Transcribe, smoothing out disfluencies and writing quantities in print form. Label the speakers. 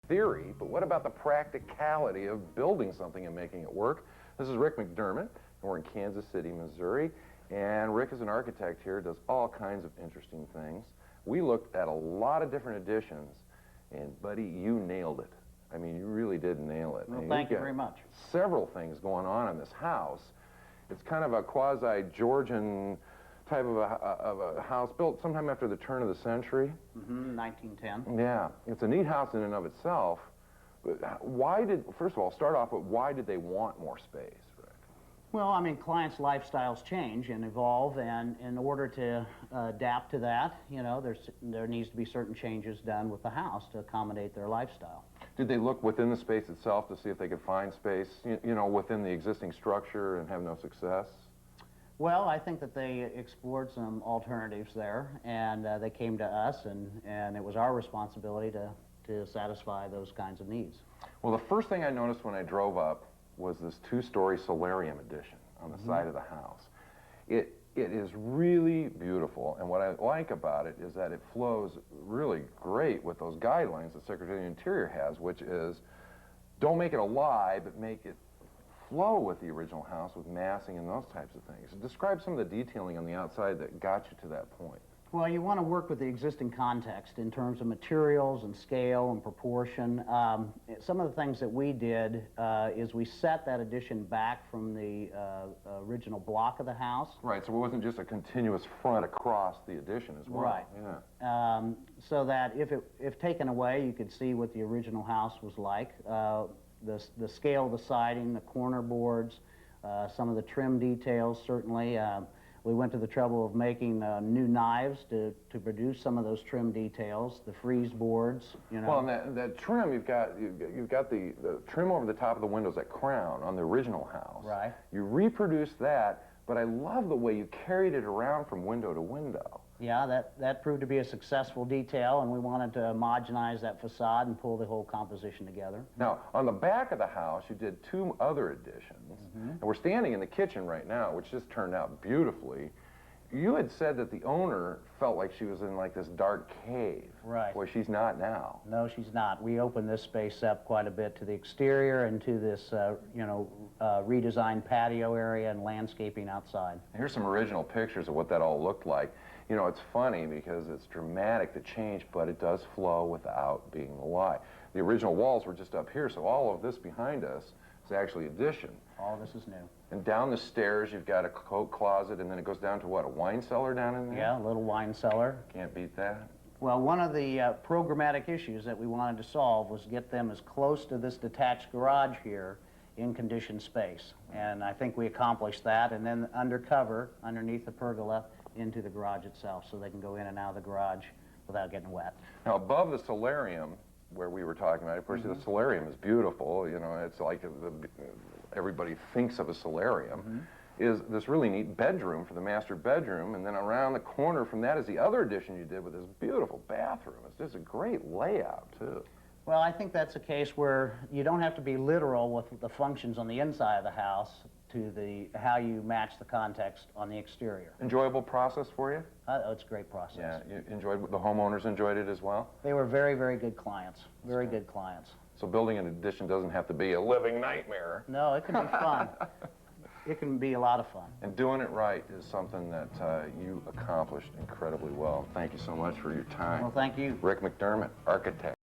Speaker 1: theory, but what about the practicality of building something and making it work? This is Rick McDermott, and we're in Kansas City, Missouri, and Rick is an architect here, does all kinds of interesting things. We looked at a lot of different additions, and buddy, you nailed it. I mean, you really did nail it.
Speaker 2: Well, thank you very much.
Speaker 1: Several things going on in this house. It's kind of a quasi-Georgian type of a house built sometime after the turn of the century.
Speaker 2: 1910.
Speaker 1: Yeah, it's a neat house in and of itself. But first of all, start off with why did they want more space, Rick?
Speaker 2: Well, I mean, clients' lifestyles change and evolve, and in order to adapt to that, you know, there needs to be certain changes done with the house to accommodate their lifestyle.
Speaker 1: Did they look within the space itself to see if they could find space, you know, within the existing structure and have no success?
Speaker 2: Well, I think that they explored some alternatives there, and they came to us, and it was our responsibility to satisfy those kinds of needs.
Speaker 1: Well, the first thing I noticed when I drove up was this two-story solarium addition on the side of the house. It is really beautiful, and what I like about it is that it flows really great with those guidelines that Secretary of the Interior has, which is don't make it a lie, but make it flow with the original house with massing and those types of things. Describe some of the detailing on the outside that got you to that point.
Speaker 2: Well, you want to work with the existing context in terms of materials and scale and proportion. Some of the things that we did is we set that addition back from the original block of the house.
Speaker 1: Right, so it wasn't just a continuous front across the addition as well.
Speaker 2: Right.
Speaker 1: Yeah.
Speaker 2: So that if taken away, you could see what the original house was like. The scale of the siding, the corner boards, some of the trim details, certainly. We went to the trouble of making new knives to produce some of those trim details, the frieze boards, you know.
Speaker 1: Well, and that trim, you've got the trim over the top of the windows, that crown on the original house.
Speaker 2: Right.
Speaker 1: You reproduced that, but I love the way you carried it around from window to window.
Speaker 2: Yeah, that proved to be a successful detail, and we wanted to homogenize that facade and pull the whole composition together.
Speaker 1: Now, on the back of the house, you did two other additions, and we're standing in the kitchen right now, which just turned out beautifully. You had said that the owner felt like she was in like this dark cave.
Speaker 2: Right.
Speaker 1: Boy, she's not now.
Speaker 2: No, she's not. We opened this space up quite a bit to the exterior and to this, redesigned patio area and landscaping outside.
Speaker 1: Here's some original pictures of what that all looked like. You know, it's funny because it's dramatic, the change, but it does flow without being a lie. The original walls were just up here, so all of this behind us is actually addition.
Speaker 2: All this is new.
Speaker 1: And down the stairs, you've got a coat closet, and then it goes down to what, a wine cellar down in there?
Speaker 2: Yeah, a little wine cellar.
Speaker 1: Can't beat that.
Speaker 2: Well, one of the programmatic issues that we wanted to solve was get them as close to this detached garage here in conditioned space. And I think we accomplished that, and then undercover, underneath the pergola, into the garage itself, so they can go in and out of the garage without getting wet.
Speaker 1: Now, above the solarium, where we were talking about, of course, the solarium is beautiful. You know, it's like everybody thinks of a solarium. Is this really neat bedroom for the master bedroom, and then around the corner from that is the other addition you did with this beautiful bathroom. It's just a great layout, too.
Speaker 2: Well, I think that's a case where you don't have to be literal with the functions on the inside of the house to how you match the context on the exterior.
Speaker 1: Enjoyable process for you?
Speaker 2: Oh, it's a great process.
Speaker 1: Yeah, the homeowners enjoyed it as well?
Speaker 2: They were very, very good clients. Very good clients.
Speaker 1: So building an addition doesn't have to be a living nightmare.
Speaker 2: No, it can be fun. It can be a lot of fun.
Speaker 1: And doing it right is something that you accomplished incredibly well. Thank you so much for your time.
Speaker 2: Well, thank you.
Speaker 1: Rick McDermott, architect.